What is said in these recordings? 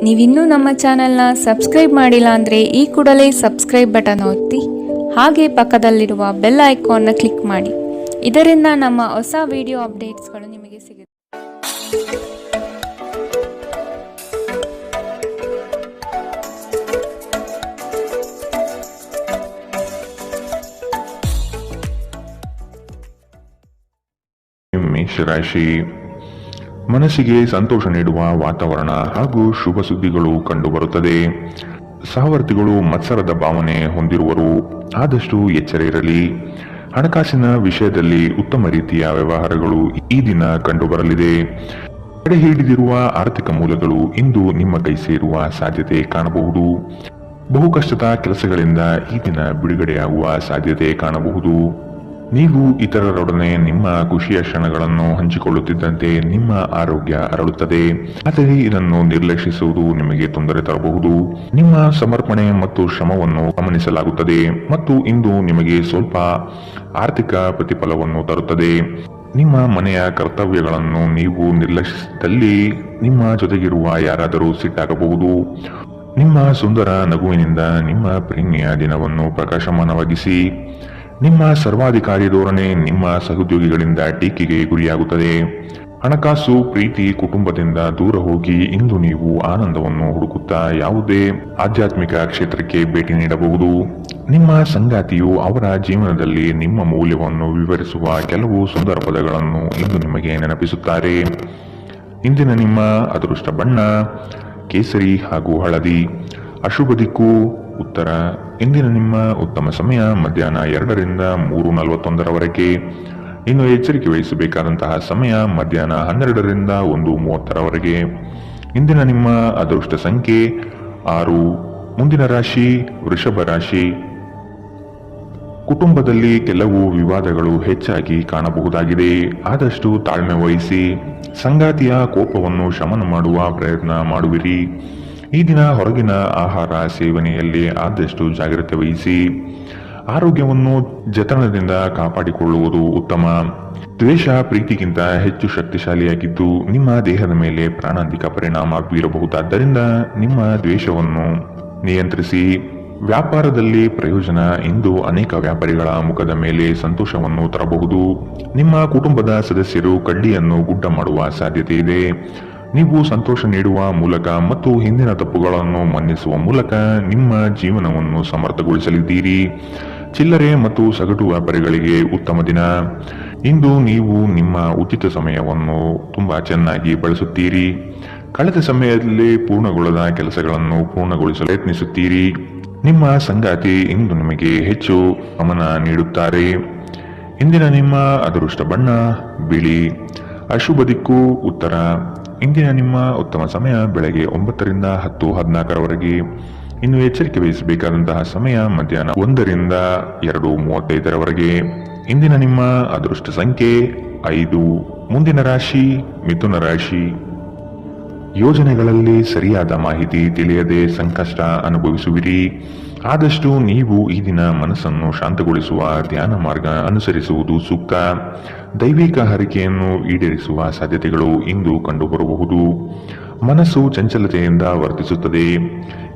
ನೀವಿನ್ನೂ ನಮ್ಮ ಚಾನೆಲ್ನ ಸಬ್ಸ್ಕ್ರೈಬ್ ಮಾಡಿಲ್ಲ ಅಂದರೆ ಈ ಕೂಡಲೇ ಸಬ್ಸ್ಕ್ರೈಬ್ ಬಟನ್ ಒತ್ತಿ ಹಾಗೆ ಪಕ್ಕದಲ್ಲಿರುವ ಬೆಲ್ ಐಕಾನ್ನ ಕ್ಲಿಕ್ ಮಾಡಿ. ಇದರಿಂದ ನಮ್ಮ ಹೊಸ ವಿಡಿಯೋ ಅಪ್ಡೇಟ್ಸ್ಗಳು ನಿಮಗೆ ಸಿಗುತ್ತೆ. ಮೇಷರಾಶಿ, ಮನಸ್ಸಿಗೆ ಸಂತೋಷ ನೀಡುವ ವಾತಾವರಣ ಹಾಗೂ ಶುಭ ಸುದ್ದಿಗಳು ಕಂಡುಬರುತ್ತದೆ. ಸಹವರ್ತಿಗಳು ಮತ್ಸರದ ಭಾವನೆ ಹೊಂದಿರುವರು, ಆದಷ್ಟು ಎಚ್ಚರ ಇರಲಿ. ಹಣಕಾಸಿನ ವಿಷಯದಲ್ಲಿ ಉತ್ತಮ ರೀತಿಯ ವ್ಯವಹಾರಗಳು ಈ ದಿನ ಕಂಡುಬರಲಿದೆ. ತಡೆ ಹಿಡಿದಿರುವ ಆರ್ಥಿಕ ಮೂಲಗಳು ಇಂದು ನಿಮ್ಮ ಕೈ ಸೇರುವ ಸಾಧ್ಯತೆ ಕಾಣಬಹುದು. ಬಹು ಕಷ್ಟದ ಕೆಲಸಗಳಿಂದ ಈ ದಿನ ಬಿಡುಗಡೆಯಾಗುವ ಸಾಧ್ಯತೆ ಕಾಣಬಹುದು. ನೀವು ಇತರರೊಡನೆ ನಿಮ್ಮ ಖುಷಿಯ ಕ್ಷಣಗಳನ್ನು ಹಂಚಿಕೊಳ್ಳುತ್ತಿದ್ದಂತೆ ನಿಮ್ಮ ಆರೋಗ್ಯ ಅರಳುತ್ತದೆ. ಆದರೆ ಇದನ್ನು ನಿರ್ಲಕ್ಷಿಸುವುದು ನಿಮಗೆ ತೊಂದರೆ ತರಬಹುದು. ನಿಮ್ಮ ಸಮರ್ಪಣೆ ಮತ್ತು ಶ್ರಮವನ್ನು ಗಮನಿಸಲಾಗುತ್ತದೆ ಮತ್ತು ಇಂದು ನಿಮಗೆ ಸ್ವಲ್ಪ ಆರ್ಥಿಕ ಪ್ರತಿಫಲವನ್ನು ತರುತ್ತದೆ. ನಿಮ್ಮ ಮನೆಯ ಕರ್ತವ್ಯಗಳನ್ನು ನೀವು ನಿರ್ಲಕ್ಷಿಸಿದಲ್ಲಿ ನಿಮ್ಮ ಜೊತೆಗಿರುವ ಯಾರಾದರೂ ಸಿಟ್ಟಾಗಬಹುದು. ನಿಮ್ಮ ಸುಂದರ ನಗುವಿನಿಂದ ನಿಮ್ಮ ಪ್ರೇಮಿಯ ದಿನವನ್ನು ಪ್ರಕಾಶಮಾನವಾಗಿಸಿ. ನಿಮ್ಮ ಸರ್ವಾಧಿಕಾರಿ ಧೋರಣೆ ನಿಮ್ಮ ಸಹೋದ್ಯೋಗಿಗಳಿಂದ ಟೀಕೆಗೆ ಗುರಿಯಾಗುತ್ತದೆ. ಹಣಕಾಸು, ಪ್ರೀತಿ, ಕುಟುಂಬದಿಂದ ದೂರ ಹೋಗಿ ಇಂದು ನೀವು ಆನಂದವನ್ನು ಹುಡುಕುತ್ತಾ ಯಾವುದೇ ಆಧ್ಯಾತ್ಮಿಕ ಕ್ಷೇತ್ರಕ್ಕೆ ಭೇಟಿ ನೀಡಬಹುದು. ನಿಮ್ಮ ಸಂಗಾತಿಯು ಅವರ ಜೀವನದಲ್ಲಿ ನಿಮ್ಮ ಮೌಲ್ಯವನ್ನು ವಿವರಿಸುವ ಕೆಲವು ಸುಂದರ ಪದಗಳನ್ನು ಇಂದು ನಿಮಗೆ ನೆನಪಿಸುತ್ತಾರೆ. ಇಂದಿನ ನಿಮ್ಮ ಅದೃಷ್ಟ ಬಣ್ಣ ಕೇಸರಿ ಹಾಗೂ ಹಳದಿ. ಅಶುಭ ದಿಕ್ಕು ಉತ್ತರ. ಇಂದಿನ ನಿಮ್ಮ ಉತ್ತಮ ಸಮಯ ಮಧ್ಯಾಹ್ನ 2ರಿಂದ 3:41 ಇನ್ನು ಎಚ್ಚರಿಕೆ ವಹಿಸಬೇಕಾದಂತಹ ಸಮಯ ಮಧ್ಯಾಹ್ನ 12ರಿಂದ 1:30. ಇಂದಿನ ನಿಮ್ಮ ಅದೃಷ್ಟ ಸಂಖ್ಯೆ 6. ಮುಂದಿನ ರಾಶಿ ವೃಷಭ ರಾಶಿ. ಕುಟುಂಬದಲ್ಲಿ ಕೆಲವು ವಿವಾದಗಳು ಹೆಚ್ಚಾಗಿ ಕಾಣಬಹುದಾಗಿದೆ, ಆದಷ್ಟು ತಾಳ್ಮೆ ವಹಿಸಿ. ಸಂಗಾತಿಯ ಕೋಪವನ್ನು ಶಮನ ಮಾಡುವ ಪ್ರಯತ್ನ ಮಾಡುವಿರಿ. ಈ ದಿನ ಹೊರಗಿನ ಆಹಾರ ಸೇವನೆಯಲ್ಲಿ ಆದಷ್ಟು ಜಾಗ್ರತೆ ವಹಿಸಿ. ಆರೋಗ್ಯವನ್ನು ಜತನದಿಂದ ಕಾಪಾಡಿಕೊಳ್ಳುವುದು ಉತ್ತಮ. ದ್ವೇಷ ಪ್ರೀತಿಗಿಂತ ಹೆಚ್ಚು ಶಕ್ತಿಶಾಲಿಯಾಗಿದ್ದು ನಿಮ್ಮ ದೇಹದ ಮೇಲೆ ಪ್ರಾಣಾಂತಿಕ ಪರಿಣಾಮ ಬೀರಬಹುದಾದ್ದರಿಂದ ನಿಮ್ಮ ದ್ವೇಷವನ್ನು ನಿಯಂತ್ರಿಸಿ. ವ್ಯಾಪಾರದಲ್ಲಿ ಪ್ರಯೋಜನ ಇಂದು ಅನೇಕ ವ್ಯಾಪಾರಿಗಳ ಮುಖದ ಮೇಲೆ ಸಂತೋಷವನ್ನು ತರಬಹುದು. ನಿಮ್ಮ ಕುಟುಂಬದ ಸದಸ್ಯರು ಕಡ್ಡಿಯನ್ನು ಗುಡ್ಡ ಮಾಡುವ ಸಾಧ್ಯತೆ ಇದೆ. ನೀವು ಸಂತೋಷ ನೀಡುವ ಮೂಲಕ ಮತ್ತು ಹಿಂದಿನ ತಪ್ಪುಗಳನ್ನು ಮನ್ನಿಸುವ ಮೂಲಕ ನಿಮ್ಮ ಜೀವನವನ್ನು ಸಮರ್ಥಗೊಳಿಸಲಿದ್ದೀರಿ. ಚಿಲ್ಲರೆ ಮತ್ತು ಸಗಟು ವ್ಯಾಪಾರಿಗಳಿಗೆ ಉತ್ತಮ ದಿನ. ಇಂದು ನೀವು ನಿಮ್ಮ ಉಚಿತ ಸಮಯವನ್ನು ತುಂಬಾ ಚೆನ್ನಾಗಿ ಬಳಸುತ್ತೀರಿ. ಕಳೆದ ಸಮಯದಲ್ಲಿ ಪೂರ್ಣಗೊಳ್ಳದ ಕೆಲಸಗಳನ್ನು ಪೂರ್ಣಗೊಳಿಸಲು ಪ್ರಯತ್ನಿಸುತ್ತೀರಿ. ನಿಮ್ಮ ಸಂಗಾತಿ ಇಂದು ನಿಮಗೆ ಹೆಚ್ಚು ಗಮನ ನೀಡುತ್ತಾರೆ. ಇಂದಿನ ನಿಮ್ಮ ಅದೃಷ್ಟ ಬಣ್ಣ ಬಿಳಿ. ಅಶುಭ ದಿಕ್ಕು ಉತ್ತರ. ಇಂದಿನ ನಿಮ್ಮ ಉತ್ತಮ ಸಮಯ ಬೆಳಗ್ಗೆ 9ರಿಂದ 10:14. ಇನ್ನು ಎಚ್ಚರಿಕೆ ವಹಿಸಬೇಕಾದಂತಹ ಸಮಯ ಮಧ್ಯಾಹ್ನ 1ರಿಂದ 2:35. ಇಂದಿನ ನಿಮ್ಮ ಅದೃಷ್ಟ ಸಂಖ್ಯೆ 5. ಮುಂದಿನ ರಾಶಿ ಮಿಥುನ ರಾಶಿ. ಯೋಜನೆಗಳಲ್ಲಿ ಸರಿಯಾದ ಮಾಹಿತಿ ತಿಳಿಯದೆ ಸಂಕಷ್ಟ ಅನುಭವಿಸುವಿರಿ. ಆದಷ್ಟು ನೀವು ಈ ದಿನ ಮನಸ್ಸನ್ನು ಶಾಂತಗೊಳಿಸುವ ಧ್ಯಾನ ಮಾರ್ಗ ಅನುಸರಿಸುವುದು ಸೂಕ್ತ. ದೈವಿಕ ಹರಿಕೆಯನ್ನು ಈಡೇರಿಸುವ ಸಾಧ್ಯತೆಗಳು ಇಂದು ಕಂಡುಬರಬಹುದು. ಮನಸ್ಸು ಚಂಚಲತೆಯಿಂದ ವರ್ತಿಸುತ್ತದೆ.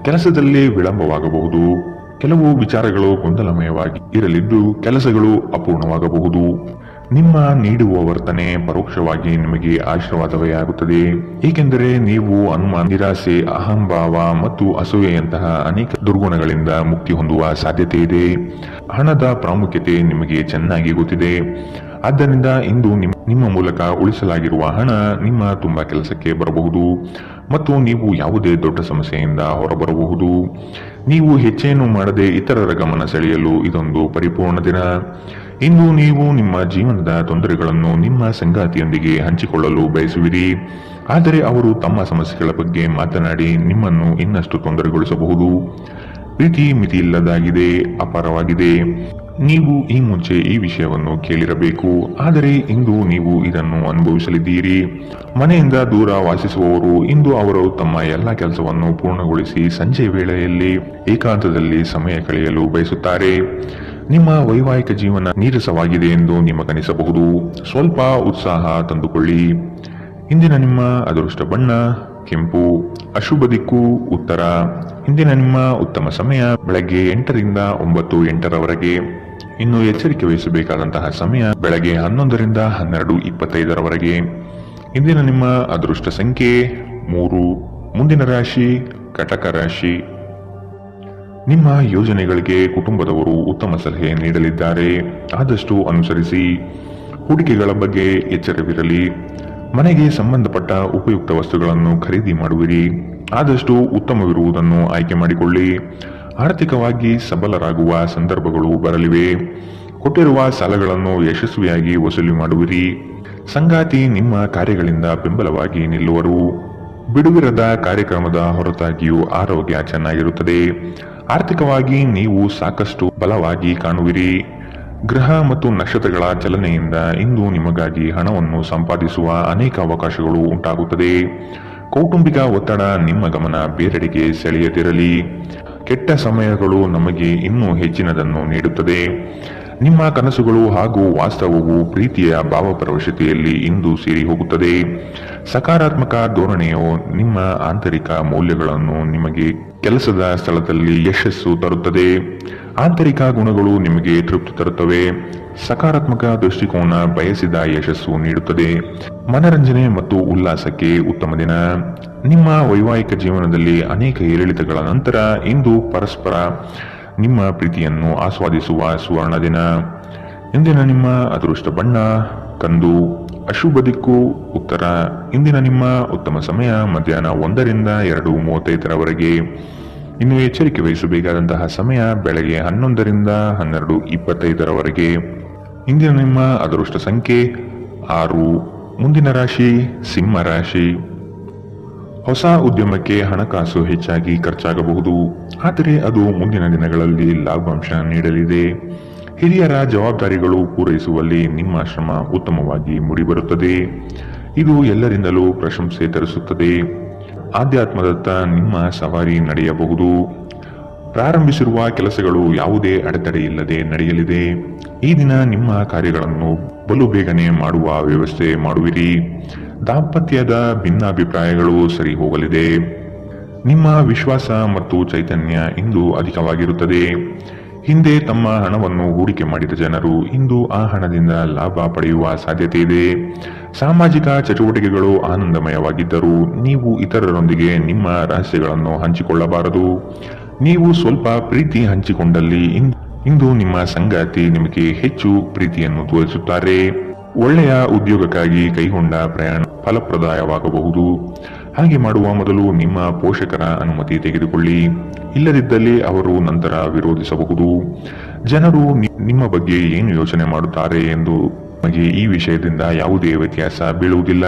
ಕೆಲಸದಲ್ಲಿ ವಿಳಂಬವಾಗಬಹುದು. ಕೆಲವು ವಿಚಾರಗಳು ಗೊಂದಲಮಯವಾಗಿ ಇರಲಿದ್ದು ಕೆಲಸಗಳು ಅಪೂರ್ಣವಾಗಬಹುದು. ನಿಮ್ಮ ನೀಡುವ ವರ್ತನೆ ಪರೋಕ್ಷವಾಗಿ ನಿಮಗೆ ಆಶೀರ್ವಾದವೇ ಆಗುತ್ತದೆ, ಏಕೆಂದರೆ ನೀವು ಅನುಮಾನ, ನಿರಾಸೆ, ಅಹಂಭಾವ ಮತ್ತು ಅಸೂಯೆಯಂತಹ ಅನೇಕ ದುರ್ಗುಣಗಳಿಂದ ಮುಕ್ತಿ ಹೊಂದುವ ಸಾಧ್ಯತೆ ಇದೆ. ಹಣದ ಪ್ರಾಮುಖ್ಯತೆ ನಿಮಗೆ ಚೆನ್ನಾಗಿ ಗೊತ್ತಿದೆ. ಆದ್ದರಿಂದ ಇಂದು ನಿಮ್ಮ ಮೂಲಕ ಉಳಿಸಲಾಗಿರುವ ಹಣ ನಿಮ್ಮ ತುಂಬಾ ಕೆಲಸಕ್ಕೆ ಬರಬಹುದು ಮತ್ತು ನೀವು ಯಾವುದೇ ದೊಡ್ಡ ಸಮಸ್ಯೆಯಿಂದ ಹೊರಬರಬಹುದು. ನೀವು ಹೆಚ್ಚೇನು ಮಾಡದೆ ಇತರರ ಗಮನ ಸೆಳೆಯಲು ಇದೊಂದು ಪರಿಪೂರ್ಣ ದಿನ. ಇಂದು ನೀವು ನಿಮ್ಮ ಜೀವನದ ತೊಂದರೆಗಳನ್ನು ನಿಮ್ಮ ಸಂಗಾತಿಯೊಂದಿಗೆ ಹಂಚಿಕೊಳ್ಳಲು ಬಯಸುವಿರಿ, ಆದರೆ ಅವರು ತಮ್ಮ ಸಮಸ್ಯೆಗಳ ಬಗ್ಗೆ ಮಾತನಾಡಿ ನಿಮ್ಮನ್ನು ಇನ್ನಷ್ಟು ತೊಂದರೆಗೊಳಿಸಬಹುದು. ಪ್ರೀತಿ ಮಿತಿಯಿಲ್ಲದಾಗಿದೆ, ಅಪಾರವಾಗಿದೆ. ನೀವು ಈ ಮುಂಚೆ ಈ ವಿಷಯವನ್ನು ಕೇಳಿರಬೇಕು, ಆದರೆ ಇಂದು ನೀವು ಇದನ್ನು ಅನುಭವಿಸಲಿದ್ದೀರಿ. ಮನೆಯಿಂದ ದೂರ ವಾಸಿಸುವವರು ಇಂದು ಅವರು ತಮ್ಮ ಎಲ್ಲ ಕೆಲಸವನ್ನು ಪೂರ್ಣಗೊಳಿಸಿ ಸಂಜೆ ವೇಳೆಯಲ್ಲಿ ಏಕಾಂತದಲ್ಲಿ ಸಮಯ ಕಳೆಯಲು ಬಯಸುತ್ತಾರೆ. ನಿಮ್ಮ ವೈವಾಹಿಕ ಜೀವನ ನೀರಸವಾಗಿದೆ ಎಂದು ನಿಮಗನಿಸಬಹುದು. ಸ್ವಲ್ಪ ಉತ್ಸಾಹ ತಂದುಕೊಳ್ಳಿ. ಇಂದಿನ ನಿಮ್ಮ ಅದೃಷ್ಟ ಬಣ್ಣ ಕೆಂಪು. ಅಶುಭ ದಿಕ್ಕು ಉತ್ತರ. ಇಂದಿನ ನಿಮ್ಮ ಉತ್ತಮ ಸಮಯ ಬೆಳಗ್ಗೆ 8ರಿಂದ 9:08ರವರೆಗೆ. ಇನ್ನು ಎಚ್ಚರಿಕೆ ವಹಿಸಬೇಕಾದಂತಹ ಸಮಯ ಬೆಳಗ್ಗೆ 11ರಿಂದ 12:25ರವರೆಗೆ. ಇಂದಿನ ನಿಮ್ಮ ಅದೃಷ್ಟ ಸಂಖ್ಯೆ 3. ಮುಂದಿನ ರಾಶಿ ಕಟಕ ರಾಶಿ. ನಿಮ್ಮ ಯೋಜನೆಗಳಿಗೆ ಕುಟುಂಬದವರು ಉತ್ತಮ ಸಲಹೆ ನೀಡಲಿದ್ದಾರೆ, ಆದಷ್ಟು ಅನುಸರಿಸಿ. ಹೂಡಿಕೆಗಳ ಬಗ್ಗೆ ಎಚ್ಚರವಿರಲಿ. ಮನೆಗೆ ಸಂಬಂಧಪಟ್ಟ ಉಪಯುಕ್ತ ವಸ್ತುಗಳನ್ನು ಖರೀದಿ ಮಾಡುವಿರಿ, ಆದಷ್ಟು ಉತ್ತಮವಿರುವುದನ್ನು ಆಯ್ಕೆ ಮಾಡಿಕೊಳ್ಳಿ. ಆರ್ಥಿಕವಾಗಿ ಸಬಲರಾಗುವ ಸಂದರ್ಭಗಳು ಬರಲಿವೆ. ಕೊಟ್ಟಿರುವ ಸಾಲಗಳನ್ನು ಯಶಸ್ವಿಯಾಗಿ ವಸೂಲಿ ಮಾಡುವಿರಿ. ಸಂಗಾತಿ ನಿಮ್ಮ ಕಾರ್ಯಗಳಿಂದ ಬೆಂಬಲವಾಗಿ ನಿಲ್ಲುವರು. ಬಿಡುವಿರದ ಕಾರ್ಯಕ್ರಮದ ಹೊರತಾಗಿಯೂ ಆರೋಗ್ಯ ಚೆನ್ನಾಗಿರುತ್ತದೆ. ಆರ್ಥಿಕವಾಗಿ ನೀವು ಸಾಕಷ್ಟು ಬಲವಾಗಿ ಕಾಣುವಿರಿ. ಗ್ರಹ ಮತ್ತು ನಕ್ಷತ್ರಗಳ ಚಲನೆಯಿಂದ ಇಂದು ನಿಮಗಾಗಿ ಹಣವನ್ನು ಸಂಪಾದಿಸುವ ಅನೇಕ ಅವಕಾಶಗಳು ಉಂಟಾಗುತ್ತದೆ. ಕೌಟುಂಬಿಕ ಒತ್ತಡ ನಿಮ್ಮ ಗಮನ ಬೇರೆಡೆಗೆ ಸೆಳೆಯದಿರಲಿ. ಕೆಟ್ಟ ಸಮಯಗಳು ನಮಗೆ ಇನ್ನೂ ಹೆಚ್ಚಿನದನ್ನು ನೀಡುತ್ತದೆ. ನಿಮ್ಮ ಕನಸುಗಳು ಹಾಗೂ ವಾಸ್ತವವು ಪ್ರೀತಿಯ ಭಾವಪರವಶತೆಯಲ್ಲಿ ಇಂದು ಸೇರಿ ಹೋಗುತ್ತದೆ. ಸಕಾರಾತ್ಮಕ ಧೋರಣೆಯು ನಿಮ್ಮ ಆಂತರಿಕ ಮೌಲ್ಯಗಳನ್ನು ನಿಮಗೆ ಕೆಲಸದ ಸ್ಥಳದಲ್ಲಿ ಯಶಸ್ಸು ತರುತ್ತದೆ. ಆಂತರಿಕ ಗುಣಗಳು ನಿಮಗೆ ತೃಪ್ತಿ ತರುತ್ತವೆ. ಸಕಾರಾತ್ಮಕ ದೃಷ್ಟಿಕೋನ ಬಯಸಿದ ಯಶಸ್ಸು ನೀಡುತ್ತದೆ. ಮನರಂಜನೆ ಮತ್ತು ಉಲ್ಲಾಸಕ್ಕೆ ಉತ್ತಮ ದಿನ. ನಿಮ್ಮ ವೈವಾಹಿಕ ಜೀವನದಲ್ಲಿ ಅನೇಕ ಏರಿಳಿತಗಳ ನಂತರ ಇಂದು ಪರಸ್ಪರ ನಿಮ್ಮ ಪ್ರೀತಿಯನ್ನು ಆಸ್ವಾದಿಸುವ ಸುವರ್ಣ ದಿನ. ಇಂದಿನ ನಿಮ್ಮ ಅದೃಷ್ಟ ಬಣ್ಣ ಕಂದು. ಅಶುಭ ದಿಕ್ಕು ಉತ್ತರ. ಇಂದಿನ ನಿಮ್ಮ ಉತ್ತಮ ಸಮಯ ಮಧ್ಯಾಹ್ನ 1ರಿಂದ 2:35ರವರೆಗೆ. ಇನ್ನು ಎಚ್ಚರಿಕೆ ವಹಿಸಬೇಕಾದಂತಹ ಸಮಯ ಬೆಳಗ್ಗೆ 11ರಿಂದ 12:25ರವರೆಗೆ. ಇಂದಿನ ನಿಮ್ಮ ಅದೃಷ್ಟ ಸಂಖ್ಯೆ 6. ಮುಂದಿನ ರಾಶಿ ಸಿಂಹ ರಾಶಿ. ಹೊಸ ಉದ್ಯಮಕ್ಕೆ ಹಣಕಾಸು ಹೆಚ್ಚಾಗಿ ಖರ್ಚಾಗಬಹುದು, ಆದರೆ ಅದು ಮುಂದಿನ ದಿನಗಳಲ್ಲಿ ಲಾಭಾಂಶ ನೀಡಲಿದೆ. ಹಿರಿಯರ ಜವಾಬ್ದಾರಿಗಳು ಪೂರೈಸುವಲ್ಲಿ ನಿಮ್ಮ ಶ್ರಮ ಉತ್ತಮವಾಗಿ ಮೂಡಿಬರುತ್ತದೆ. ಇದು ಎಲ್ಲರಿಂದಲೂ ಪ್ರಶಂಸೆ ತರಿಸುತ್ತದೆ. ಆಧ್ಯಾತ್ಮದತ್ತ ನಿಮ್ಮ ಸವಾರಿ ನಡೆಯಬಹುದು. ಪ್ರಾರಂಭಿಸಿರುವ ಕೆಲಸಗಳು ಯಾವುದೇ ಅಡೆತಡೆ ಇಲ್ಲದೆ ನಡೆಯಲಿದೆ. ಈ ದಿನ ನಿಮ್ಮ ಕಾರ್ಯಗಳನ್ನು ಬಲು ಬೇಗನೆ ಮಾಡುವ ವ್ಯವಸ್ಥೆ ಮಾಡುವಿರಿ. ದಾಂಪತ್ಯದ ಭಿನ್ನಾಭಿಪ್ರಾಯಗಳು ಸರಿ ಹೋಗಲಿದೆ. ನಿಮ್ಮ ವಿಶ್ವಾಸ ಮತ್ತು ಚೈತನ್ಯ ಇಂದು ಅಧಿಕವಾಗಿರುತ್ತದೆ. ಹಿಂದೆ ತಮ್ಮ ಹಣವನ್ನು ಹೂಡಿಕೆ ಮಾಡಿದ ಜನರು ಇಂದು ಆ ಹಣದಿಂದ ಲಾಭ ಪಡೆಯುವ ಸಾಧ್ಯತೆ ಇದೆ. ಸಾಮಾಜಿಕ ಚಟುವಟಿಕೆಗಳು ಆನಂದಮಯವಾಗಿದ್ದರೂ ನೀವು ಇತರರೊಂದಿಗೆ ನಿಮ್ಮ ರಹಸ್ಯಗಳನ್ನು ಹಂಚಿಕೊಳ್ಳಬಾರದು. ನೀವು ಸ್ವಲ್ಪ ಪ್ರೀತಿ ಹಂಚಿಕೊಂಡಲ್ಲಿ ಇಂದು ನಿಮ್ಮ ಸಂಗಾತಿ ನಿಮಗೆ ಹೆಚ್ಚು ಪ್ರೀತಿಯನ್ನು ತೋರಿಸುತ್ತಾರೆ. ಒಳ್ಳೆಯ ಉದ್ಯೋಗಕ್ಕಾಗಿ ಕೈಗೊಂಡ ಪ್ರಯಾಣ ಫಲಪ್ರದಾಯವಾಗಬಹುದು. ಹಾಗೆ ಮಾಡುವ ಮೊದಲು ನಿಮ್ಮ ಪೋಷಕರ ಅನುಮತಿ ತೆಗೆದುಕೊಳ್ಳಿ. ಇಲ್ಲದಿದ್ದಲ್ಲಿ ಅವರು ನಂತರ ವಿರೋಧಿಸಬಹುದು. ಜನರು ನಿಮ್ಮ ಬಗ್ಗೆ ಏನು ಯೋಚನೆ ಮಾಡುತ್ತಾರೆ ಎಂದು ನಿಮಗೆ ಈ ವಿಷಯದಿಂದ ಯಾವುದೇ ವ್ಯತ್ಯಾಸ ಬೀಳುವುದಿಲ್ಲ.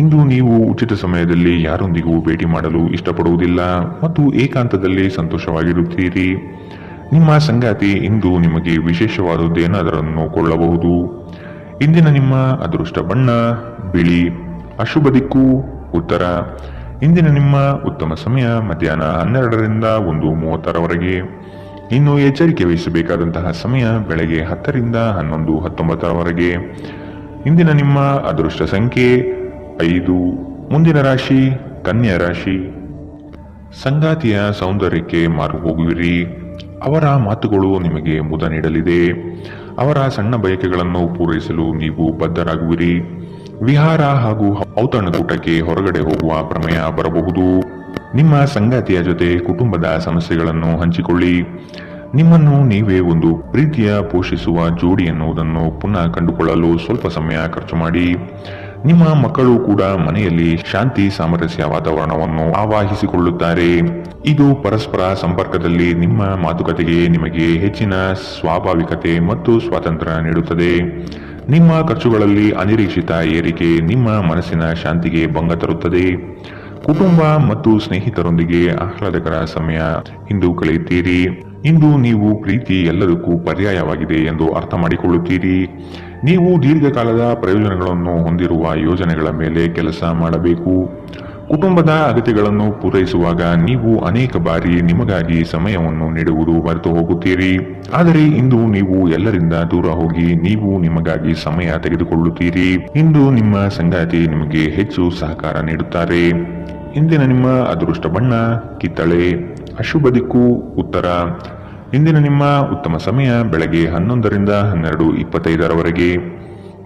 ಇಂದು ನೀವು ಉಚಿತ ಸಮಯದಲ್ಲಿ ಯಾರೊಂದಿಗೂ ಭೇಟಿ ಮಾಡಲು ಇಷ್ಟಪಡುವುದಿಲ್ಲ ಮತ್ತು ಏಕಾಂತದಲ್ಲಿ ಸಂತೋಷವಾಗಿರುತ್ತೀರಿ. ನಿಮ್ಮ ಸಂಗಾತಿ ಇಂದು ನಿಮಗೆ ವಿಶೇಷವಾದದ್ದೇನಾದರನ್ನು ಕೊಳ್ಳಬಹುದು. ಇಂದಿನ ನಿಮ್ಮ ಅದೃಷ್ಟ ಬಣ್ಣ ಬಿಳಿ. ಅಶುಭ ದಿಕ್ಕು ಉತ್ತರ. ಇಂದಿನ ನಿಮ್ಮ ಉತ್ತಮ ಸಮಯ ಮಧ್ಯಾಹ್ನ 12ರಿಂದ 1:30ರವರೆಗೆ. ಇನ್ನು ಎಚ್ಚರಿಕೆ ವಹಿಸಬೇಕಾದಂತಹ ಸಮಯ ಬೆಳಗ್ಗೆ 10ರಿಂದ 11:19ರವರೆಗೆ. ಇಂದಿನ ನಿಮ್ಮ ಅದೃಷ್ಟ ಸಂಖ್ಯೆ 5. ಮುಂದಿನ ರಾಶಿ ಕನ್ಯಾ ರಾಶಿ. ಸಂಗಾತಿಯ ಸೌಂದರ್ಯಕ್ಕೆ ಮಾರು ಹೋಗುವಿರಿ. ಅವರ ಮಾತುಗಳು ನಿಮಗೆ ಮುದ ನೀಡಲಿದೆ. ಅವರ ಸಣ್ಣ ಬಯಕೆಗಳನ್ನು ಪೂರೈಸಲು ನೀವು ಬದ್ಧರಾಗುವಿರಿ. ವಿಹಾರ ಹಾಗೂ ಔತಣಕೂಟಕ್ಕೆ ಹೊರಗಡೆ ಹೋಗುವ ಪ್ರಮೇಯ ಬರಬಹುದು. ನಿಮ್ಮ ಸಂಗಾತಿಯ ಜೊತೆ ಕುಟುಂಬದ ಸಮಸ್ಯೆಗಳನ್ನು ಹಂಚಿಕೊಳ್ಳಿ. ನಿಮ್ಮನ್ನು ನೀವೇ ಒಂದು ಪ್ರೀತಿಯ ಪೋಷಿಸುವ ಜೋಡಿ ಎನ್ನುವುದನ್ನು ಪುನಃ ಕಂಡುಕೊಳ್ಳಲು ಸ್ವಲ್ಪ ಸಮಯ ಖರ್ಚು ಮಾಡಿ. ನಿಮ್ಮ ಮಕ್ಕಳು ಕೂಡ ಮನೆಯಲ್ಲಿ ಶಾಂತಿ ಸಾಮರಸ್ಯ ವಾತಾವರಣವನ್ನು ಆವಾಹಿಸಿಕೊಳ್ಳುತ್ತಾರೆ. ಇದು ಪರಸ್ಪರ ಸಂಪರ್ಕದಲ್ಲಿ ನಿಮ್ಮ ಮಾತುಕತೆಗೆ ನಿಮಗೆ ಹೆಚ್ಚಿನ ಸ್ವಾಭಾವಿಕತೆ ಮತ್ತು ಸ್ವಾತಂತ್ರ್ಯ ನೀಡುತ್ತದೆ. ನಿಮ್ಮ ಖರ್ಚುಗಳಲ್ಲಿ ಅನಿರೀಕ್ಷಿತ ಏರಿಕೆ ನಿಮ್ಮ ಮನಸ್ಸಿನ ಶಾಂತಿಗೆ ಭಂಗ ತರುತ್ತದೆ. ಕುಟುಂಬ ಮತ್ತು ಸ್ನೇಹಿತರೊಂದಿಗೆ ಆಹ್ಲಾದಕರ ಸಮಯ ಇಂದು ಕಳೆಯುತ್ತೀರಿ. ಇಂದು ನೀವು ಪ್ರೀತಿ ಎಲ್ಲದಕ್ಕೂ ಪರ್ಯಾಯವಾಗಿದೆ ಎಂದು ಅರ್ಥ ಮಾಡಿಕೊಳ್ಳುತ್ತೀರಿ. ನೀವು ದೀರ್ಘಕಾಲದ ಪ್ರಯೋಜನಗಳನ್ನು ಹೊಂದಿರುವ ಯೋಜನೆಗಳ ಮೇಲೆ ಕೆಲಸ ಮಾಡಬೇಕು. ಕುಟುಂಬದ ಅಗತ್ಯಗಳನ್ನು ಪೂರೈಸುವಾಗ ನೀವು ಅನೇಕ ಬಾರಿ ನಿಮಗಾಗಿ ಸಮಯವನ್ನು ನೀಡುವುದು ಮರೆತು ಹೋಗುತ್ತೀರಿ. ಆದರೆ ಇಂದು ನೀವು ಎಲ್ಲರಿಂದ ದೂರ ಹೋಗಿ ನೀವು ನಿಮಗಾಗಿ ಸಮಯ ತೆಗೆದುಕೊಳ್ಳುತ್ತೀರಿ. ಇಂದು ನಿಮ್ಮ ಸಂಗಾತಿ ನಿಮಗೆ ಹೆಚ್ಚು ಸಹಕಾರ ನೀಡುತ್ತಾರೆ. ಇಂದಿನ ನಿಮ್ಮ ಅದೃಷ್ಟ ಬಣ್ಣ ಕಿತ್ತಳೆ. ಅಶುಭ ದಿಕ್ಕು ಉತ್ತರ. ಇಂದಿನ ನಿಮ್ಮ ಉತ್ತಮ ಸಮಯ ಬೆಳಗ್ಗೆ 11ರಿಂದ 12:25ರವರೆಗೆ.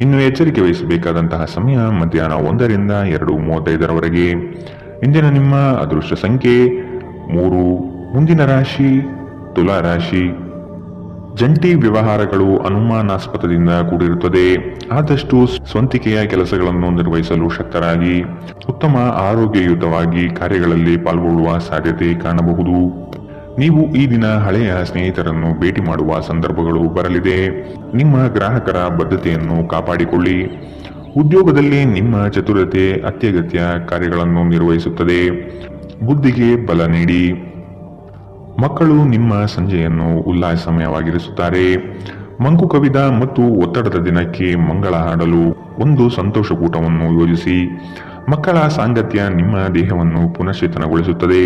ಇನ್ನು ಎಚ್ಚರಿಕೆ ವಹಿಸಬೇಕಾದಂತಹ ಸಮಯ ಮಧ್ಯಾಹ್ನ 1ರಿಂದ 2:35ರವರೆಗೆ. ಇಂದಿನ ನಿಮ್ಮ ಅದೃಷ್ಟ ಸಂಖ್ಯೆ 3. ಮುಂದಿನ ರಾಶಿ ತುಲಾ ರಾಶಿ. ಜಂಟಿ ವ್ಯವಹಾರಗಳು ಅನುಮಾನಾಸ್ಪದದಿಂದ ಕೂಡಿರುತ್ತದೆ. ಆದಷ್ಟು ಸ್ವಂತಿಕೆಯ ಕೆಲಸಗಳನ್ನು ನಿರ್ವಹಿಸಲು ಶಕ್ತರಾಗಿ ಉತ್ತಮ ಆರೋಗ್ಯಯುತವಾಗಿ ಕಾರ್ಯಗಳಲ್ಲಿ ಪಾಲ್ಗೊಳ್ಳುವ ಸಾಧ್ಯತೆ ಕಾಣಬಹುದು. ನೀವು ಈ ದಿನ ಹಳೆಯ ಸ್ನೇಹಿತರನ್ನು ಭೇಟಿ ಮಾಡುವ ಸಂದರ್ಭಗಳು ಬರಲಿದೆ. ನಿಮ್ಮ ಗ್ರಾಹಕರ ಬದ್ಧತೆಯನ್ನು ಕಾಪಾಡಿಕೊಳ್ಳಿ. ಉದ್ಯೋಗದಲ್ಲಿ ನಿಮ್ಮ ಚತುರತೆ ಅತ್ಯಗತ್ಯ ಕಾರ್ಯಗಳನ್ನು ನಿರ್ವಹಿಸುತ್ತದೆ. ಬುದ್ಧಿಗೆ ಬಲ ನೀಡಿ. ಮಕ್ಕಳು ನಿಮ್ಮ ಸಂಜೆಯನ್ನು ಉಲ್ಲಾಸಮಯವಾಗಿರಿಸುತ್ತಾರೆ. ಮಂಕು ಕವಿದ ಮತ್ತು ಒತ್ತಡದ ದಿನಕ್ಕೆ ಮಂಗಳ ಹಾಡಲು ಒಂದು ಸಂತೋಷಕೂಟವನ್ನು ಯೋಜಿಸಿ. ಮಕ್ಕಳ ಸಾಂಗತ್ಯ ನಿಮ್ಮ ದೇಹವನ್ನು ಪುನಶ್ಚೇತನಗೊಳಿಸುತ್ತದೆ.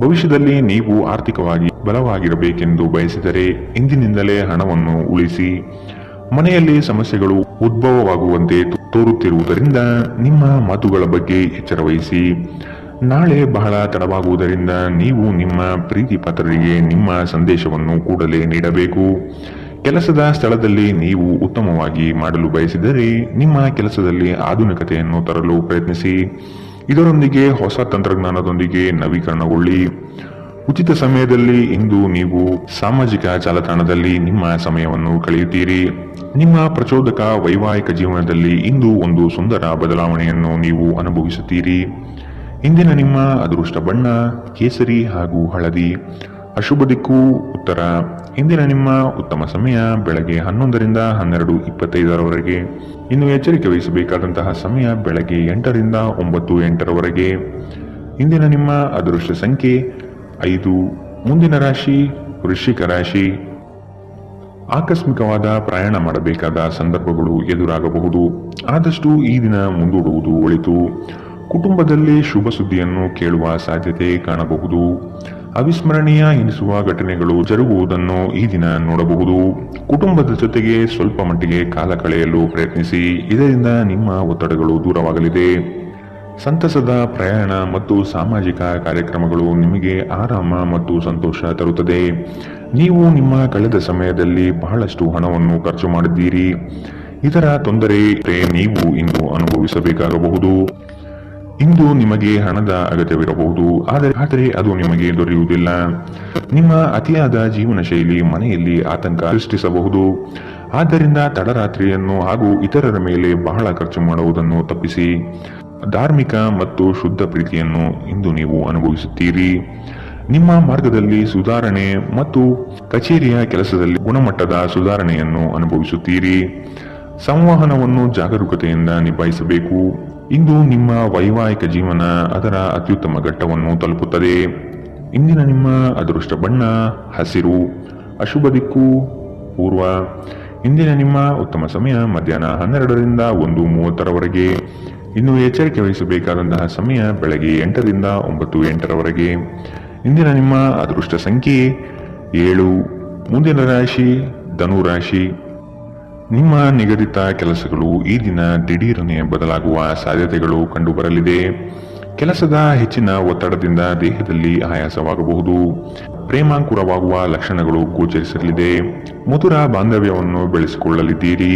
ಭವಿಷ್ಯದಲ್ಲಿ ನೀವು ಆರ್ಥಿಕವಾಗಿ ಬಲವಾಗಿರಬೇಕೆಂದು ಬಯಸಿದರೆ ಇಂದಿನಿಂದಲೇ ಹಣವನ್ನು ಉಳಿಸಿ. ಮನೆಯಲ್ಲಿ ಸಮಸ್ಯೆಗಳು ಉದ್ಭವವಾಗುವಂತೆ ತೋರುತ್ತಿರುವುದರಿಂದ ನಿಮ್ಮ ಮಾತುಗಳ ಬಗ್ಗೆ ಎಚ್ಚರ ವಹಿಸಿ. ನಾಳೆ ಬಹಳ ತಡವಾಗುವುದರಿಂದ ನೀವು ನಿಮ್ಮ ಪ್ರೀತಿ ಪಾತ್ರರಿಗೆ ನಿಮ್ಮ ಸಂದೇಶವನ್ನು ಕೂಡಲೇ ನೀಡಬೇಕು. ಕೆಲಸದ ಸ್ಥಳದಲ್ಲಿ ನೀವು ಉತ್ತಮವಾಗಿ ಮಾಡಲು ಬಯಸಿದರೆ ನಿಮ್ಮ ಕೆಲಸದಲ್ಲಿ ಆಧುನಿಕತೆಯನ್ನು ತರಲು ಪ್ರಯತ್ನಿಸಿ. ಇದರೊಂದಿಗೆ ಹೊಸ ತಂತ್ರಜ್ಞಾನದೊಂದಿಗೆ ನವೀಕರಣಗೊಳ್ಳಿ. ಉಚಿತ ಸಮಯದಲ್ಲಿ ಇಂದು ನೀವು ಸಾಮಾಜಿಕ ಜಾಲತಾಣದಲ್ಲಿ ನಿಮ್ಮ ಸಮಯವನ್ನು ಕಳೆಯುತ್ತೀರಿ. ನಿಮ್ಮ ಪ್ರಚೋದಕ ವೈವಾಹಿಕ ಜೀವನದಲ್ಲಿ ಇಂದು ಒಂದು ಸುಂದರ ಬದಲಾವಣೆಯನ್ನು ನೀವು ಅನುಭವಿಸುತ್ತೀರಿ. ಇಂದಿನ ನಿಮ್ಮ ಅದೃಷ್ಟ ಬಣ್ಣ ಕೇಸರಿ ಹಾಗೂ ಹಳದಿ. ಅಶುಭ ದಿಕ್ಕು ಉತ್ತರ. ಇಂದಿನ ನಿಮ್ಮ ಉತ್ತಮ ಸಮಯ ಬೆಳಗ್ಗೆ 11ರಿಂದ 12:25ರವರೆಗೆ. ಇನ್ನು ಎಚ್ಚರಿಕೆ ವಹಿಸಬೇಕಾದಂತಹ ಸಮಯ ಬೆಳಗ್ಗೆ 8ರಿಂದ 9:08ರವರೆಗೆ. ಇಂದಿನ ನಿಮ್ಮ ಅದೃಷ್ಟ ಸಂಖ್ಯೆ 5. ಮುಂದಿನ ರಾಶಿ ವೃಶ್ಚಿಕ ರಾಶಿ. ಆಕಸ್ಮಿಕವಾದ ಪ್ರಯಾಣ ಮಾಡಬೇಕಾದ ಸಂದರ್ಭಗಳು ಎದುರಾಗಬಹುದು. ಆದಷ್ಟು ಈ ದಿನ ಮುಂದೂಡುವುದು ಒಳಿತು. ಕುಟುಂಬದಲ್ಲಿ ಶುಭ ಸುದ್ದಿಯನ್ನು ಕೇಳುವ ಸಾಧ್ಯತೆ ಕಾಣಬಹುದು. ಅವಿಸ್ಮರಣೀಯ ಎನಿಸುವ ಘಟನೆಗಳು ಜರುಗುವುದನ್ನು ಈ ದಿನ ನೋಡಬಹುದು. ಕುಟುಂಬದ ಜೊತೆಗೆ ಸ್ವಲ್ಪ ಮಟ್ಟಿಗೆ ಕಾಲ ಕಳೆಯಲು ಪ್ರಯತ್ನಿಸಿ. ಇದರಿಂದ ನಿಮ್ಮ ಒತ್ತಡಗಳು ದೂರವಾಗಲಿದೆ. ಸಂತಸದ ಪ್ರಯಾಣ ಮತ್ತು ಸಾಮಾಜಿಕ ಕಾರ್ಯಕ್ರಮಗಳು ನಿಮಗೆ ಆರಾಮ ಮತ್ತು ಸಂತೋಷ ತರುತ್ತದೆ. ನೀವು ನಿಮ್ಮ ಕಳೆದ ಸಮಯದಲ್ಲಿ ಬಹಳಷ್ಟು ಹಣವನ್ನು ಖರ್ಚು ಮಾಡಿದ್ದೀರಿ. ಇದರ ತೊಂದರೆ ನೀವು ಇಂದು ಅನುಭವಿಸಬೇಕಾಗಬಹುದು. ಇಂದು ನಿಮಗೆ ಹಣದ ಅಗತ್ಯವಿರಬಹುದು, ಆದರೆ ಅದು ನಿಮಗೆ ದೊರೆಯುವುದಿಲ್ಲ. ನಿಮ್ಮ ಅತಿಯಾದ ಜೀವನ ಶೈಲಿ ಮನೆಯಲ್ಲಿ ಆತಂಕ ಸೃಷ್ಟಿಸಬಹುದು. ಆದ್ದರಿಂದ ತಡರಾತ್ರಿಯನ್ನು ಹಾಗೂ ಇತರರ ಮೇಲೆ ಬಹಳ ಖರ್ಚು ಮಾಡುವುದನ್ನು ತಪ್ಪಿಸಿ. ಧಾರ್ಮಿಕ ಮತ್ತು ಶುದ್ಧ ಪ್ರೀತಿಯನ್ನು ಇಂದು ನೀವು ಅನುಭವಿಸುತ್ತೀರಿ. ನಿಮ್ಮ ಮಾರ್ಗದಲ್ಲಿ ಸುಧಾರಣೆ ಮತ್ತು ಕಚೇರಿಯ ಕೆಲಸದಲ್ಲಿ ಗುಣಮಟ್ಟದ ಸುಧಾರಣೆಯನ್ನು ಅನುಭವಿಸುತ್ತೀರಿ. ಸಂವಹನವನ್ನು ಜಾಗರೂಕತೆಯಿಂದ ನಿಭಾಯಿಸಬೇಕು. ಇಂದು ನಿಮ್ಮ ವೈವಾಹಿಕ ಜೀವನ ಅದರ ಅತ್ಯುತ್ತಮ ಘಟ್ಟವನ್ನು ತಲುಪುತ್ತದೆ. ಇಂದಿನ ನಿಮ್ಮ ಅದೃಷ್ಟ ಬಣ್ಣ ಹಸಿರು. ಅಶುಭ ದಿಕ್ಕು ಪೂರ್ವ. ಇಂದಿನ ನಿಮ್ಮ ಉತ್ತಮ ಸಮಯ ಮಧ್ಯಾಹ್ನ 12ರಿಂದ 1:30ರವರೆಗೆ. ಇನ್ನು ಎಚ್ಚರಿಕೆ ವಹಿಸಬೇಕಾದಂತಹ ಸಮಯ ಬೆಳಗ್ಗೆ 8ರಿಂದ 9:08ರವರೆಗೆ. ಇಂದಿನ ನಿಮ್ಮ ಅದೃಷ್ಟ ಸಂಖ್ಯೆ 7. ಮುಂದಿನ ರಾಶಿ ಧನು ರಾಶಿ. ನಿಮ್ಮ ನಿಗದಿತ ಕೆಲಸಗಳು ಈ ದಿನ ದಿಢೀರನೆ ಬದಲಾಗುವ ಸಾಧ್ಯತೆಗಳು ಕಂಡುಬರಲಿದೆ. ಕೆಲಸದ ಹೆಚ್ಚಿನ ಒತ್ತಡದಿಂದ ದೇಹದಲ್ಲಿ ಆಯಾಸವಾಗಬಹುದು. ಪ್ರೇಮಾಂಕುರವಾಗುವ ಲಕ್ಷಣಗಳು ಗೋಚರಿಸಲಿದೆ. ಮಧುರ ಬಾಂಧವ್ಯವನ್ನು ಬೆಳೆಸಿಕೊಳ್ಳಲಿದ್ದೀರಿ.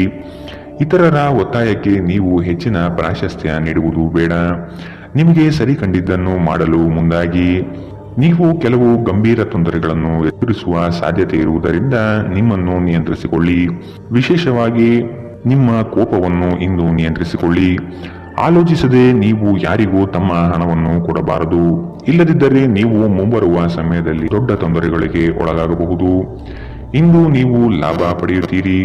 ಇತರರ ಒತ್ತಾಯಕ್ಕೆ ನೀವು ಹೆಚ್ಚಿನ ಪ್ರಾಶಸ್ತ್ಯ ನೀಡುವುದು ಬೇಡ. ನಿಮಗೆ ಸರಿ ಕಂಡಿದ್ದನ್ನು ಮಾಡಲು ಮುಂದಾಗಿ. ನೀವು ಕೆಲವು ಗಂಭೀರ ತೊಂದರೆಗಳನ್ನು ಎದುರಿಸುವ ಸಾಧ್ಯತೆ ಇರುವುದರಿಂದ ನಿಮ್ಮನ್ನು ನಿಯಂತ್ರಿಸಿಕೊಳ್ಳಿ. ವಿಶೇಷವಾಗಿ ನಿಮ್ಮ ಕೋಪವನ್ನು ಇಂದು ನಿಯಂತ್ರಿಸಿಕೊಳ್ಳಿ. ಆಲೋಚಿಸದೆ ನೀವು ಯಾರಿಗೂ ತಮ್ಮ ಹಣವನ್ನು ಕೊಡಬಾರದು. ಇಲ್ಲದಿದ್ದರೆ ನೀವು ಮುಂಬರುವ ಸಮಯದಲ್ಲಿ ದೊಡ್ಡ ತೊಂದರೆಗಳಿಗೆ ಒಳಗಾಗಬಹುದು. ಇಂದು ನೀವು ಲಾಭ ಪಡೆಯುತ್ತೀರಿ.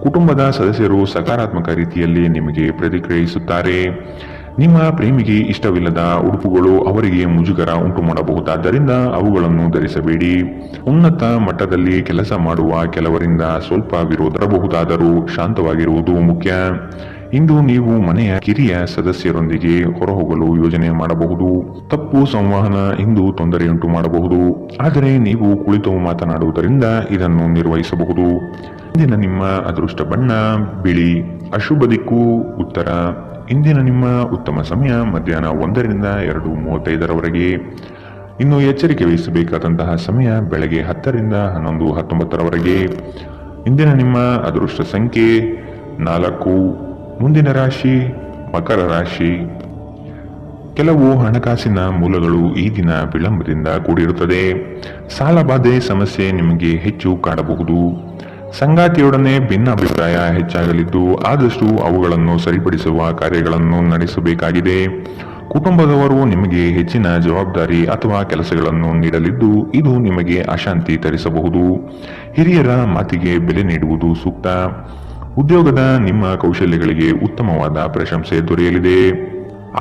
ಕುಟುಂಬದ ಸದಸ್ಯರು ಸಕಾರಾತ್ಮಕ ರೀತಿಯಲ್ಲಿ ನಿಮಗೆ ಪ್ರತಿಕ್ರಿಯಿಸುತ್ತಾರೆ. ನಿಮ್ಮ ಪ್ರೇಮಿಗೆ ಇಷ್ಟವಿಲ್ಲದ ಉಡುಪುಗಳು ಅವರಿಗೆ ಮುಜುಗರ ಉಂಟು ಮಾಡಬಹುದಾದ್ದರಿಂದ ಅವುಗಳನ್ನು ಧರಿಸಬೇಡಿ. ಉನ್ನತ ಮಟ್ಟದಲ್ಲಿ ಕೆಲಸ ಮಾಡುವ ಕೆಲವರಿಂದ ಸ್ವಲ್ಪ ವಿರೋಧ ಬರಬಹುದಾದರೂ ಶಾಂತವಾಗಿರುವುದು ಮುಖ್ಯ. ಇಂದು ನೀವು ಮನೆಯ ಕಿರಿಯ ಸದಸ್ಯರೊಂದಿಗೆ ಹೊರಹೋಗಲು ಯೋಜನೆ ಮಾಡಬಹುದು. ತಪ್ಪು ಸಂವಹನ ಇಂದು ತೊಂದರೆಯುಂಟು ಮಾಡಬಹುದು, ಆದರೆ ನೀವು ಕುಳಿತು ಮಾತನಾಡುವುದರಿಂದ ಇದನ್ನು ನಿರ್ವಹಿಸಬಹುದು. ಇಂದಿನ ನಿಮ್ಮ ಅದೃಷ್ಟ ಬಣ್ಣ ಬಿಳಿ. ಅಶುಭ ದಿಕ್ಕು ಉತ್ತರ. ಇಂದಿನ ನಿಮ್ಮ ಉತ್ತಮ ಸಮಯ ಮಧ್ಯಾಹ್ನ 1ರಿಂದ 2:35ರವರೆಗೆ. ಇನ್ನು ಎಚ್ಚರಿಕೆ ವಹಿಸಬೇಕಾದಂತಹ ಸಮಯ ಬೆಳಗ್ಗೆ 10ರಿಂದ 11:19ರವರೆಗೆ. ಇಂದಿನ ನಿಮ್ಮ ಅದೃಷ್ಟ ಸಂಖ್ಯೆ 4. ಮುಂದಿನ ರಾಶಿ ಮಕರ ರಾಶಿ. ಕೆಲವು ಹಣಕಾಸಿನ ಮೂಲಗಳು ಈ ದಿನ ವಿಳಂಬದಿಂದ ಕೂಡಿರುತ್ತದೆ. ಸಾಲಬಾಧೆ ಸಮಸ್ಯೆ ನಿಮಗೆ ಹೆಚ್ಚು ಕಾಡಬಹುದು. ಸಂಗಾತಿಯೊಡನೆ ಭಿನ್ನಾಭಿಪ್ರಾಯ ಹೆಚ್ಚಾಗಲಿದ್ದು ಆದಷ್ಟು ಅವುಗಳನ್ನು ಸರಿಪಡಿಸುವ ಕಾರ್ಯಗಳನ್ನು ನಡೆಸಬೇಕಾಗಿದೆ. ಕುಟುಂಬದವರು ನಿಮಗೆ ಹೆಚ್ಚಿನ ಜವಾಬ್ದಾರಿ ಅಥವಾ ಕೆಲಸಗಳನ್ನು ನೀಡಲಿದ್ದು ಇದು ನಿಮಗೆ ಅಶಾಂತಿ ತರಿಸಬಹುದು. ಹಿರಿಯರ ಮಾತಿಗೆ ಬೆಲೆ ನೀಡುವುದು ಸೂಕ್ತ. ಉದ್ಯೋಗದ ನಿಮ್ಮ ಕೌಶಲ್ಯಗಳಿಗೆ ಉತ್ತಮವಾದ ಪ್ರಶಂಸೆ ದೊರೆಯಲಿದೆ.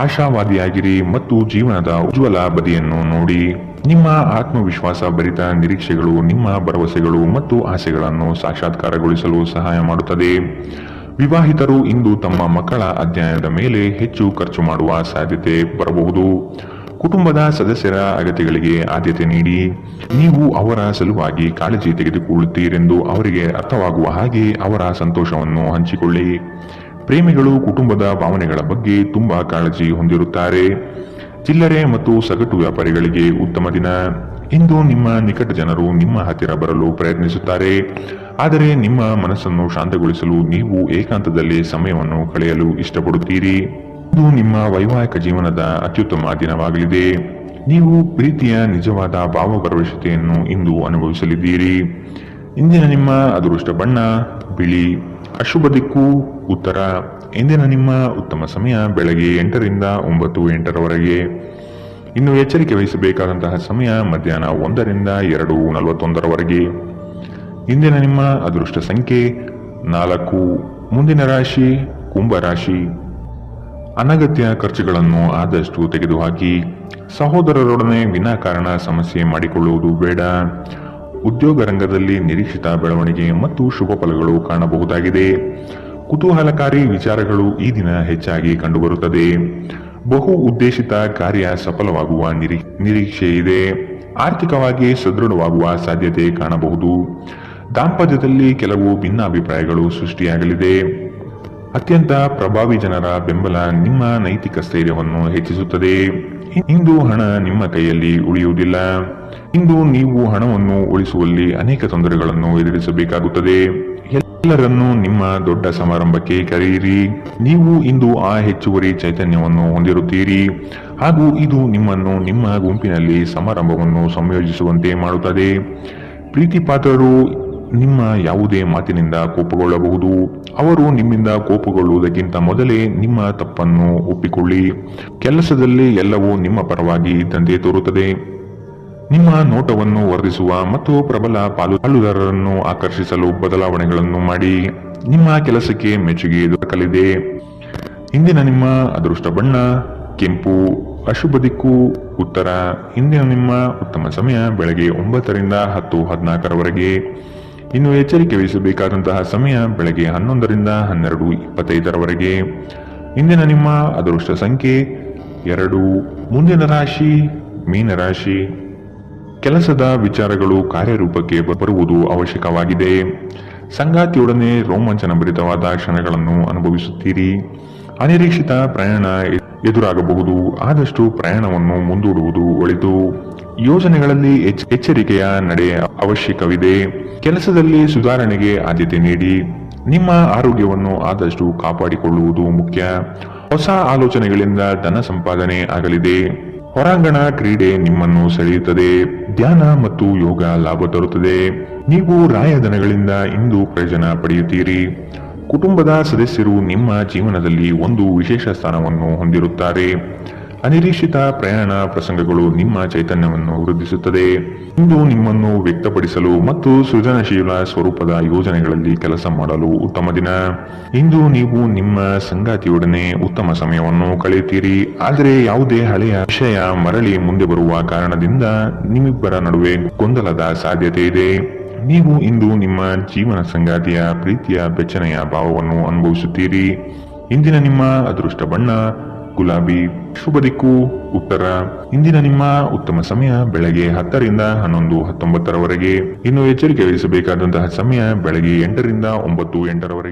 ಆಶಾವಾದಿಯಾಗಿರಿ ಮತ್ತು ಜೀವನದ ಉಜ್ವಲ ಬದಿಯನ್ನು ನೋಡಿ. ನಿಮ್ಮ ಆತ್ಮವಿಶ್ವಾಸ ಭರಿತ ನಿರೀಕ್ಷೆಗಳು ನಿಮ್ಮ ಭರವಸೆಗಳು ಮತ್ತು ಆಸೆಗಳನ್ನು ಸಾಕ್ಷಾತ್ಕಾರಗೊಳಿಸಲು ಸಹಾಯ ಮಾಡುತ್ತದೆ. ವಿವಾಹಿತರು ಇಂದು ತಮ್ಮ ಮಕ್ಕಳ ಅಧ್ಯಯನದ ಮೇಲೆ ಹೆಚ್ಚು ಖರ್ಚು ಮಾಡುವ ಸಾಧ್ಯತೆ ಬರಬಹುದು. ಕುಟುಂಬದ ಸದಸ್ಯರ ಅಗತ್ಯಗಳಿಗೆ ಆದ್ಯತೆ ನೀಡಿ. ನೀವು ಅವರ ಸಲುವಾಗಿ ಕಾಳಜಿ ತೆಗೆದುಕೊಳ್ಳುತ್ತೀರೆಂದು ಅವರಿಗೆ ಅರ್ಥವಾಗುವ ಹಾಗೆ ಅವರ ಸಂತೋಷವನ್ನು ಹಂಚಿಕೊಳ್ಳಿ. ಪ್ರೇಮಿಗಳು ಕುಟುಂಬದ ಭಾವನೆಗಳ ಬಗ್ಗೆ ತುಂಬಾ ಕಾಳಜಿ ಹೊಂದಿರುತ್ತಾರೆ. ಚಿಲ್ಲರೆ ಮತ್ತು ಸಗಟು ವ್ಯಾಪಾರಿಗಳಿಗೆ ಉತ್ತಮ ದಿನ. ಇಂದು ನಿಮ್ಮ ನಿಕಟ ಜನರು ನಿಮ್ಮ ಹತ್ತಿರ ಬರಲು ಪ್ರಯತ್ನಿಸುತ್ತಾರೆ. ಆದರೆ ನಿಮ್ಮ ಮನಸ್ಸನ್ನು ಶಾಂತಗೊಳಿಸಲು ನೀವು ಏಕಾಂತದಲ್ಲಿ ಸಮಯವನ್ನು ಕಳೆಯಲು ಇಷ್ಟಪಡುತ್ತೀರಿ. ಇದು ನಿಮ್ಮ ವೈವಾಹಿಕ ಜೀವನದ ಅತ್ಯುತ್ತಮ ದಿನವಾಗಲಿದೆ. ನೀವು ಪ್ರೀತಿಯ ನಿಜವಾದ ಭಾವಭರವಸೆಯನ್ನು ಇಂದು ಅನುಭವಿಸಲಿದ್ದೀರಿ. ಇಂದಿನ ನಿಮ್ಮ ಅದೃಷ್ಟ ಬಣ್ಣ ಬಿಳಿ. ಅಶುಭ ದಿಕ್ಕು ಉತ್ತರ. ಇಂದಿನ ನಿಮ್ಮ ಉತ್ತಮ ಸಮಯ ಬೆಳಗ್ಗೆ 8ರಿಂದ 9:08ರವರೆಗೆ. ಇನ್ನು ಎಚ್ಚರಿಕೆ ವಹಿಸಬೇಕಾದಂತಹ ಸಮಯ ಮಧ್ಯಾಹ್ನ 1ರಿಂದ 2:41ರವರೆಗೆ. ಇಂದಿನ ನಿಮ್ಮ ಅದೃಷ್ಟ ಸಂಖ್ಯೆ 4. ಮುಂದಿನ ರಾಶಿ ಕುಂಭರಾಶಿ. ಅನಗತ್ಯ ಖರ್ಚುಗಳನ್ನು ಆದಷ್ಟು ತೆಗೆದುಹಾಕಿ. ಸಹೋದರರೊಡನೆ ವಿನಾಕಾರಣ ಸಮಸ್ಯೆ ಮಾಡಿಕೊಳ್ಳುವುದು ಬೇಡ. ಉದ್ಯೋಗ ರಂಗದಲ್ಲಿ ನಿರೀಕ್ಷಿತ ಬೆಳವಣಿಗೆ ಮತ್ತು ಶುಭ ಫಲಗಳು ಕಾಣಬಹುದಾಗಿದೆ. ಕುತೂಹಲಕಾರಿ ವಿಚಾರಗಳು ಈ ದಿನ ಹೆಚ್ಚಾಗಿ ಕಂಡುಬರುತ್ತದೆ. ಬಹು ಉದ್ದೇಶಿತ ಕಾರ್ಯ ಸಫಲವಾಗುವ ನಿರೀಕ್ಷೆ ಇದೆ. ಆರ್ಥಿಕವಾಗಿ ಸದೃಢವಾಗುವ ಸಾಧ್ಯತೆ ಕಾಣಬಹುದು. ದಾಂಪತ್ಯದಲ್ಲಿ ಕೆಲವು ಭಿನ್ನಾಭಿಪ್ರಾಯಗಳು ಸೃಷ್ಟಿಯಾಗಲಿದೆ. ಅತ್ಯಂತ ಪ್ರಭಾವಿ ಜನರ ಬೆಂಬಲ ನಿಮ್ಮ ನೈತಿಕ ಸ್ಥೈರ್ಯವನ್ನು ಹೆಚ್ಚಿಸುತ್ತದೆ. ಇಂದು ಹಣ ನಿಮ್ಮ ಕೈಯಲ್ಲಿ ಉಳಿಯುವುದಿಲ್ಲ. ಇಂದು ನೀವು ಹಣವನ್ನು ಉಳಿಸುವಲ್ಲಿ ಅನೇಕ ತೊಂದರೆಗಳನ್ನು ಎದುರಿಸಬೇಕಾಗುತ್ತದೆ. ಎಲ್ಲರನ್ನೂ ನಿಮ್ಮ ದೊಡ್ಡ ಸಮಾರಂಭಕ್ಕೆ ಕರೆಯಿರಿ. ನೀವು ಇಂದು ಆ ಹೆಚ್ಚುವರಿ ಚೈತನ್ಯವನ್ನು ಹೊಂದಿರುತ್ತೀರಿ ಹಾಗೂ ಇದು ನಿಮ್ಮನ್ನು ನಿಮ್ಮ ಗುಂಪಿನಲ್ಲಿ ಸಮಾರಂಭವನ್ನು ಸಂಯೋಜಿಸುವಂತೆ ಮಾಡುತ್ತದೆ. ಪ್ರೀತಿಪಾತ್ರರು ನಿಮ್ಮ ಯಾವುದೇ ಮಾತಿನಿಂದ ಕೋಪಗೊಳ್ಳಬಹುದು. ಅವರು ನಿಮ್ಮಿಂದ ಕೋಪಗೊಳ್ಳುವುದಕ್ಕಿಂತ ಮೊದಲೇ ನಿಮ್ಮ ತಪ್ಪನ್ನು ಒಪ್ಪಿಕೊಳ್ಳಿ. ಕೆಲಸದಲ್ಲಿ ಎಲ್ಲವೂ ನಿಮ್ಮ ಪರವಾಗಿ ಇದ್ದಂತೆ ತೋರುತ್ತದೆ. ನಿಮ್ಮ ನೋಟವನ್ನು ವರ್ಧಿಸುವ ಮತ್ತು ಪ್ರಬಲ ಪಾಲುದಾರರನ್ನು ಆಕರ್ಷಿಸಲು ಬದಲಾವಣೆಗಳನ್ನು ಮಾಡಿ. ನಿಮ್ಮ ಕೆಲಸಕ್ಕೆ ಮೆಚ್ಚುಗೆ ದೊರಕಲಿದೆ. ಇಂದಿನ ನಿಮ್ಮ ಅದೃಷ್ಟ ಬಣ್ಣ ಕೆಂಪು. ಅಶುಭ ದಿಕ್ಕು ಉತ್ತರ. ಇಂದಿನ ನಿಮ್ಮ ಉತ್ತಮ ಸಮಯ ಬೆಳಗ್ಗೆ 9ರಿಂದ 10:14ರವರೆಗೆ. ಇನ್ನು ಎಚ್ಚರಿಕೆ ವಹಿಸಬೇಕಾದಂತಹ ಸಮಯ ಬೆಳಗ್ಗೆ 11ರಿಂದ 12:25ರವರೆಗೆ. ಇಂದಿನ ನಿಮ್ಮ ಅದೃಷ್ಟ ಸಂಖ್ಯೆ 2. ಮುಂದಿನ ರಾಶಿ ಮೀನರಾಶಿ. ಕೆಲಸದ ವಿಚಾರಗಳು ಕಾರ್ಯರೂಪಕ್ಕೆ ಬರುವುದು ಅವಶ್ಯಕವಾಗಿದೆ. ಸಂಗಾತಿಯೊಡನೆ ರೋಮಾಂಚನಭರಿತವಾದ ಕ್ಷಣಗಳನ್ನು ಅನುಭವಿಸುತ್ತೀರಿ. ಅನಿರೀಕ್ಷಿತ ಪ್ರಯಾಣ ಎದುರಾಗಬಹುದು. ಆದಷ್ಟು ಪ್ರಯಾಣವನ್ನು ಮುಂದೂಡುವುದು ಒಳಿತು. ಯೋಜನೆಗಳಲ್ಲಿ ಎಚ್ಚರಿಕೆಯ ನಡೆ ಅವಶ್ಯಕವಿದೆ. ಕೆಲಸದಲ್ಲಿ ಸುಧಾರಣೆಗೆ ಆದ್ಯತೆ ನೀಡಿ. ನಿಮ್ಮ ಆರೋಗ್ಯವನ್ನು ಆದಷ್ಟು ಕಾಪಾಡಿಕೊಳ್ಳುವುದು ಮುಖ್ಯ. ಹೊಸ ಆಲೋಚನೆಗಳಿಂದ ಧನ ಸಂಪಾದನೆ ಆಗಲಿದೆ. ಹೊರಾಂಗಣ ಕ್ರೀಡೆ ನಿಮ್ಮನ್ನು ಸೆಳೆಯುತ್ತದೆ. ಧ್ಯಾನ ಮತ್ತು ಯೋಗ ಲಾಭ ತರುತ್ತದೆ. ನೀವು ರಾಯಧನಗಳಿಂದ ಇಂದು ಪ್ರಯೋಜನ ಪಡೆಯುತ್ತೀರಿ. ಕುಟುಂಬದ ಸದಸ್ಯರು ನಿಮ್ಮ ಜೀವನದಲ್ಲಿ ಒಂದು ವಿಶೇಷ ಸ್ಥಾನವನ್ನು ಹೊಂದಿರುತ್ತಾರೆ. ಅನಿರೀಕ್ಷಿತ ಪ್ರಯಾಣ ಪ್ರಸಂಗಗಳು ನಿಮ್ಮ ಚೈತನ್ಯವನ್ನು ವೃದ್ಧಿಸುತ್ತದೆ. ಇಂದು ನಿಮ್ಮನ್ನು ವ್ಯಕ್ತಪಡಿಸಲು ಮತ್ತು ಸೃಜನಶೀಲ ಸ್ವರೂಪದ ಯೋಜನೆಗಳಲ್ಲಿ ಕೆಲಸ ಮಾಡಲು ಉತ್ತಮ ದಿನ. ಇಂದು ನೀವು ನಿಮ್ಮ ಸಂಗಾತಿಯೊಡನೆ ಉತ್ತಮ ಸಮಯವನ್ನು ಕಳೆಯುತ್ತೀರಿ. ಆದರೆ ಯಾವುದೇ ಹಳೆಯ ವಿಷಯ ಮರಳಿ ಮುಂದೆ ಬರುವ ಕಾರಣದಿಂದ ನಿಮ್ಮಿಬ್ಬರ ನಡುವೆ ಗೊಂದಲದ ಸಾಧ್ಯತೆ ಇದೆ. ನೀವು ಇಂದು ನಿಮ್ಮ ಜೀವನ ಸಂಗಾತಿಯ ಪ್ರೀತಿಯ ಬೆಚ್ಚನೆಯ ಭಾವವನ್ನು ಅನುಭವಿಸುತ್ತೀರಿ. ಇಂದಿನ ನಿಮ್ಮ ಅದೃಷ್ಟ ಬಣ್ಣ ಗುಲಾಬಿ. ಶುಭ ದಿಕ್ಕು ಉತ್ತರ. ಇಂದಿನ ನಿಮ್ಮ ಉತ್ತಮ ಸಮಯ ಬೆಳಗ್ಗೆ 10ರಿಂದ 11:19ರವರೆಗೆ. ಇನ್ನು ಎಚ್ಚರಿಕೆ ವಹಿಸಬೇಕಾದಂತಹ ಸಮಯ ಬೆಳಗ್ಗೆ 8ರಿಂದ 9:08ರವರೆಗೆ.